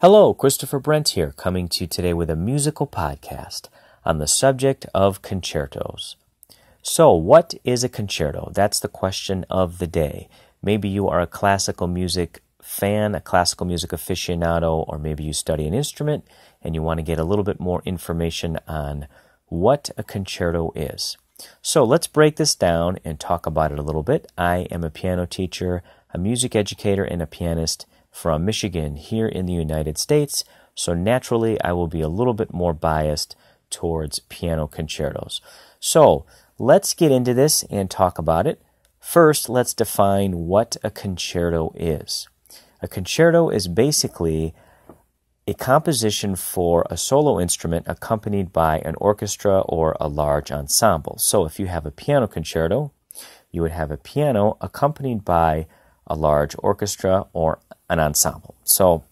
Hello, Christopher Brent here, coming to you today with a musical podcast on the subject of concertos. So, what is a concerto? That's the question of the day. Maybe you are a classical music fan, a classical music aficionado, or maybe you study an instrument and you want to get a little bit more information on what a concerto is. So, let's break this down and talk about it a little bit. I am a piano teacher, a music educator, and a pianist from Michigan here in the United States, so naturally I will be a little bit more biased towards piano concertos. So let's get into this and talk about it. First, let's define what a concerto is. A concerto is basically a composition for a solo instrument accompanied by an orchestra or a large ensemble. So if you have a piano concerto, you would have a piano accompanied by a large orchestra or an ensemble. So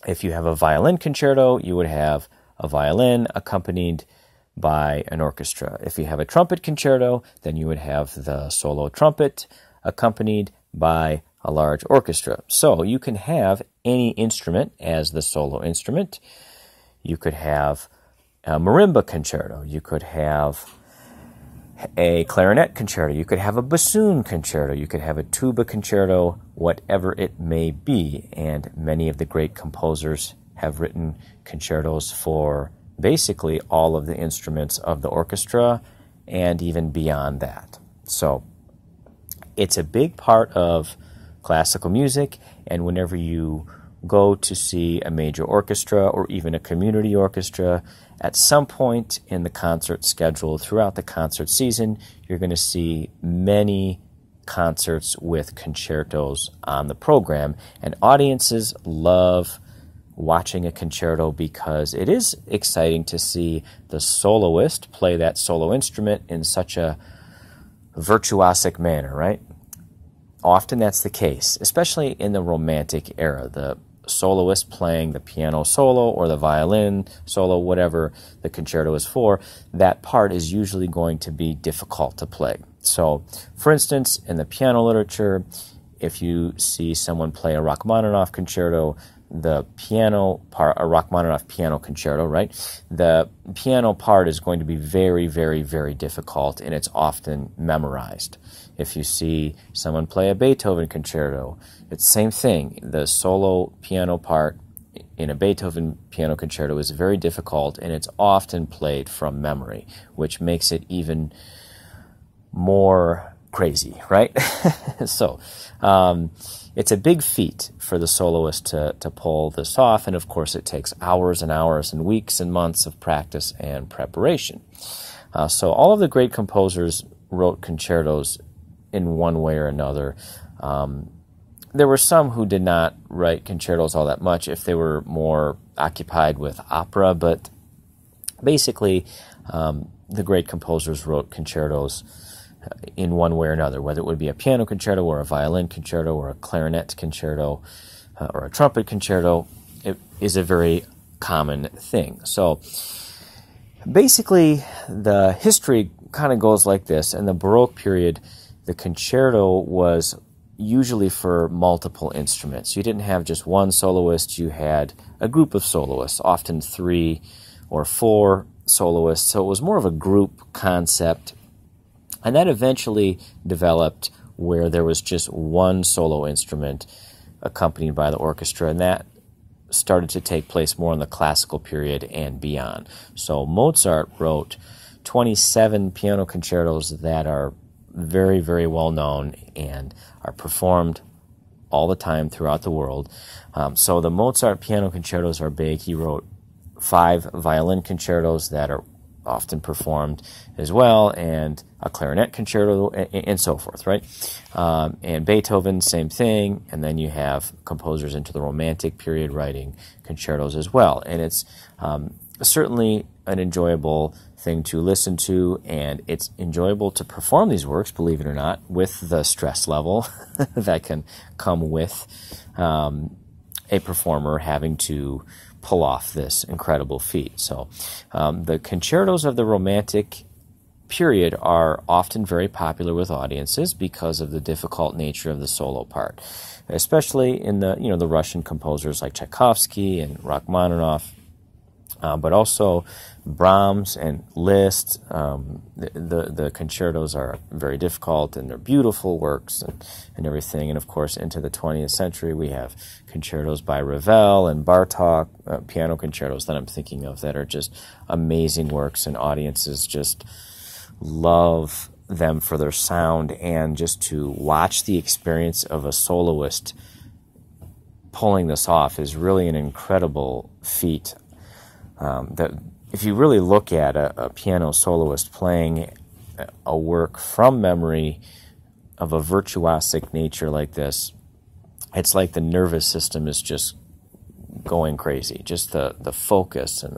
if you have a violin concerto, you would have a violin accompanied by an orchestra. If you have a trumpet concerto, then you would have the solo trumpet accompanied by a large orchestra. So you can have any instrument as the solo instrument. You could have a marimba concerto. You could have a clarinet concerto, you could have a bassoon concerto, you could have a tuba concerto, whatever it may be. And many of the great composers have written concertos for basically all of the instruments of the orchestra and even beyond that. So it's a big part of classical music, and whenever you go to see a major orchestra or even a community orchestra, at some point in the concert schedule throughout the concert season, you're going to see many concerts with concertos on the program, and audiences love watching a concerto because it is exciting to see the soloist play that solo instrument in such a virtuosic manner, right? Often that's the case, especially in the Romantic era. The soloist playing the piano solo or the violin solo, whatever the concerto is for, that part is usually going to be difficult to play. So, for instance, in the piano literature, if you see someone play a Rachmaninoff concerto, the piano part, a Rachmaninoff piano concerto, right? The piano part is going to be very, very, very difficult, and it's often memorized. If you see someone play a Beethoven concerto, it's the same thing. The solo piano part in a Beethoven piano concerto is very difficult, and it's often played from memory, which makes it even more crazy, right? So, it's a big feat for the soloist to pull this off, and of course it takes hours and hours and weeks and months of practice and preparation. So all of the great composers wrote concertos in one way or another. There were some who did not write concertos all that much if they were more occupied with opera, but basically the great composers wrote concertos in one way or another, whether it would be a piano concerto or a violin concerto or a clarinet concerto or a trumpet concerto. It is a very common thing. So basically the history kind of goes like this. In the Baroque period, the concerto was usually for multiple instruments. You didn't have just one soloist, you had a group of soloists, often 3 or 4 soloists. So it was more of a group concept. And that eventually developed where there was just one solo instrument accompanied by the orchestra, and that started to take place more in the classical period and beyond. So Mozart wrote 27 piano concertos that are very, very well known and are performed all the time throughout the world. So the Mozart piano concertos are big. He wrote 5 violin concertos that are often performed as well, and a clarinet concerto, and so forth, right? And Beethoven, same thing, and then you have composers into the Romantic period writing concertos as well. And it's certainly an enjoyable thing to listen to, and it's enjoyable to perform these works, believe it or not, with the stress level that can come with a performer having to pull off this incredible feat. So the concertos of the Romantic period are often very popular with audiences because of the difficult nature of the solo part, especially in the Russian composers like Tchaikovsky and Rachmaninoff, but also Brahms and Liszt. The concertos are very difficult, and they're beautiful works and everything. And of course, into the 20th century, we have concertos by Ravel and Bartok, piano concertos that I'm thinking of that are just amazing works, and audiences just love them for their sound, and just to watch the experience of a soloist pulling this off is really an incredible feat. That if you really look at a piano soloist playing a work from memory of a virtuosic nature like this, it's like the nervous system is just going crazy. Just the focus and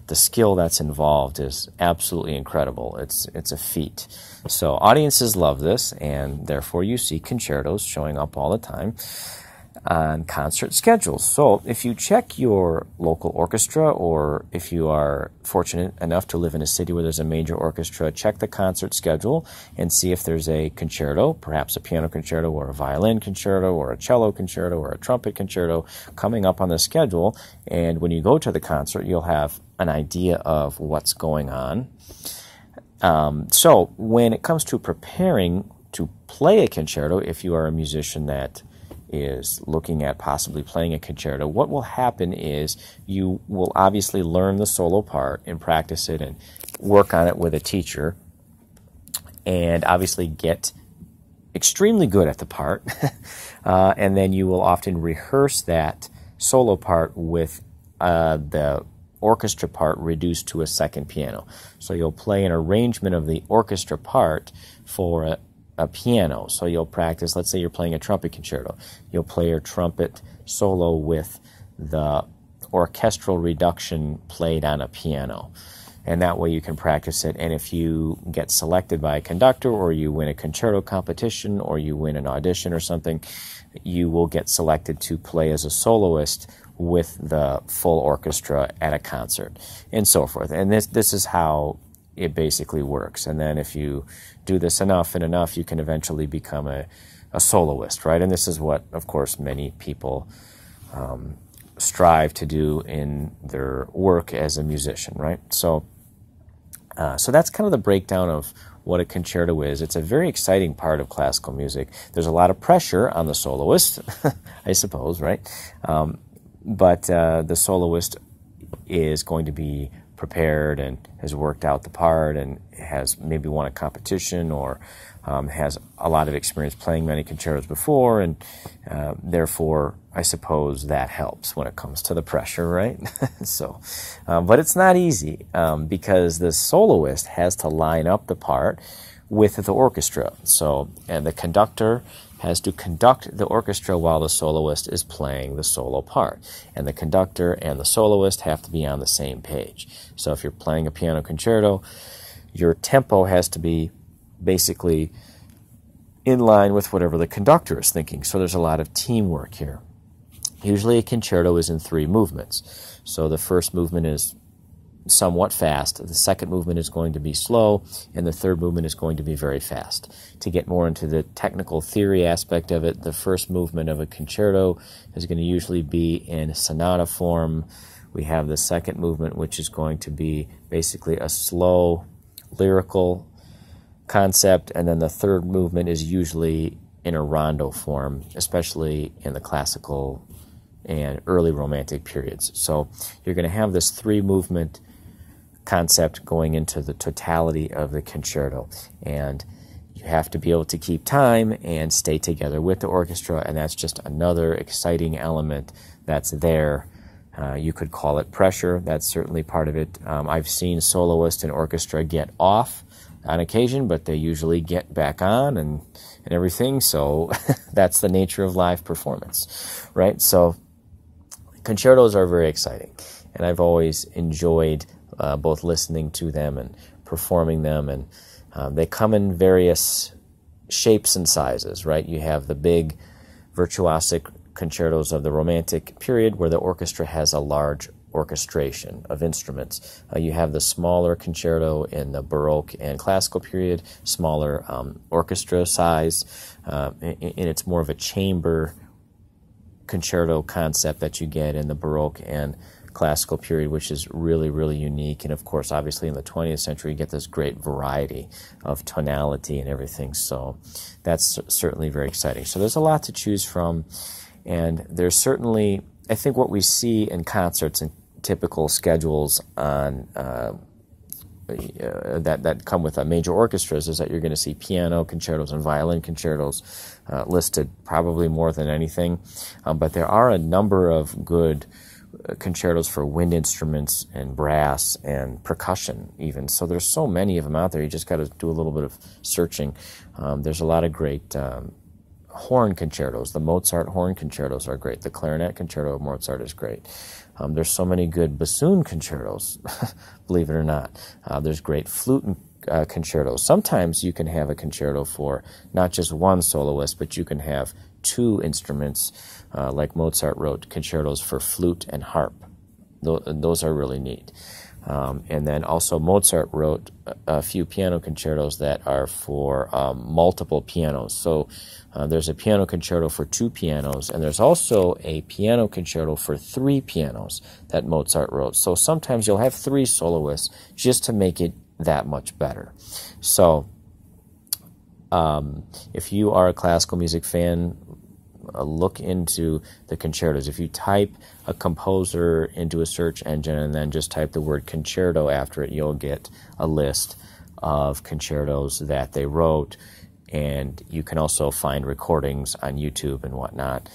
the skill that's involved is absolutely incredible. It's a feat. So audiences love this, and therefore you see concertos showing up all the time on concert schedules. So if you check your local orchestra, or if you are fortunate enough to live in a city where there's a major orchestra, check the concert schedule and see if there's a concerto, perhaps a piano concerto or a violin concerto or a cello concerto or a trumpet concerto coming up on the schedule. And when you go to the concert, you'll have an idea of what's going on. So when it comes to preparing to play a concerto, if you are a musician that is looking at possibly playing a concerto, what will happen is you will obviously learn the solo part and practice it and work on it with a teacher, and obviously get extremely good at the part. And then you will often rehearse that solo part with the orchestra part reduced to a second piano. So you'll play an arrangement of the orchestra part for a piano. So you'll practice, let's say you're playing a trumpet concerto. You'll play your trumpet solo with the orchestral reduction played on a piano. And that way you can practice it. And if you get selected by a conductor, or you win a concerto competition, or you win an audition or something, you will get selected to play as a soloist with the full orchestra at a concert, and so forth. And this is how it basically works. And then if you do this enough and enough, you can eventually become a soloist, right? And this is what, of course, many people strive to do in their work as a musician, right? So that's kind of the breakdown of what a concerto is. It's a very exciting part of classical music. There's a lot of pressure on the soloist, I suppose, right? But the soloist is going to be prepared and has worked out the part and has maybe won a competition, or has a lot of experience playing many concertos before, and therefore I suppose that helps when it comes to the pressure, right? So, but it's not easy because the soloist has to line up the part with the orchestra. So, and the conductor has to conduct the orchestra while the soloist is playing the solo part. And the conductor and the soloist have to be on the same page. So if you're playing a piano concerto, your tempo has to be basically in line with whatever the conductor is thinking. So there's a lot of teamwork here. Usually a concerto is in 3 movements. So the first movement is somewhat fast, the second movement is going to be slow, and the third movement is going to be very fast. To get more into the technical theory aspect of it, the first movement of a concerto is going to usually be in sonata form. We have the second movement, which is going to be basically a slow lyrical concept, and then the third movement is usually in a rondo form, especially in the classical and early romantic periods. So you're going to have this 3-movement concept going into the totality of the concerto, and you have to be able to keep time and stay together with the orchestra, and that's just another exciting element that's there. You could call it pressure. That's certainly part of it. I've seen soloists and orchestra get off on occasion, but they usually get back on and everything, so that's the nature of live performance, right? So concertos are very exciting, and I've always enjoyed both listening to them and performing them, and they come in various shapes and sizes, right? You have the big virtuosic concertos of the Romantic period where the orchestra has a large orchestration of instruments. You have the smaller concerto in the Baroque and classical period, smaller orchestra size, and it's more of a chamber concerto concept that you get in the Baroque and classical period, which is really, really unique. And of course, obviously in the 20th century, you get this great variety of tonality and everything. So that's certainly very exciting. So there's a lot to choose from. And there's certainly, I think what we see in concerts and typical schedules on that come with major orchestras is that you're going to see piano concertos and violin concertos listed probably more than anything. But there are a number of good concertos for wind instruments and brass and percussion even. So there's so many of them out there. You just got to do a little bit of searching. There's a lot of great horn concertos. The Mozart horn concertos are great. The clarinet concerto of Mozart is great. There's so many good bassoon concertos, believe it or not. There's great flute concertos. Sometimes you can have a concerto for not just one soloist, but you can have two instruments, like Mozart wrote concertos for flute and harp. Those are really neat. And then also Mozart wrote a few piano concertos that are for multiple pianos. So there's a piano concerto for two pianos, and there's also a piano concerto for three pianos that Mozart wrote. So sometimes you'll have three soloists just to make it that much better. So if you are a classical music fan, look into the concertos. If you type a composer into a search engine and then just type the word concerto after it, you'll get a list of concertos that they wrote, and you can also find recordings on YouTube and whatnot.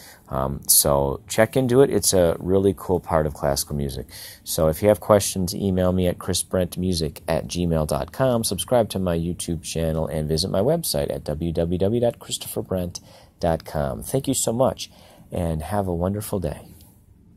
So check into it. It's a really cool part of classical music. So if you have questions, email me at chrisbrentmusic@gmail.com. Subscribe to my YouTube channel and visit my website at www.christopherbrent.com. Thank you so much, and have a wonderful day.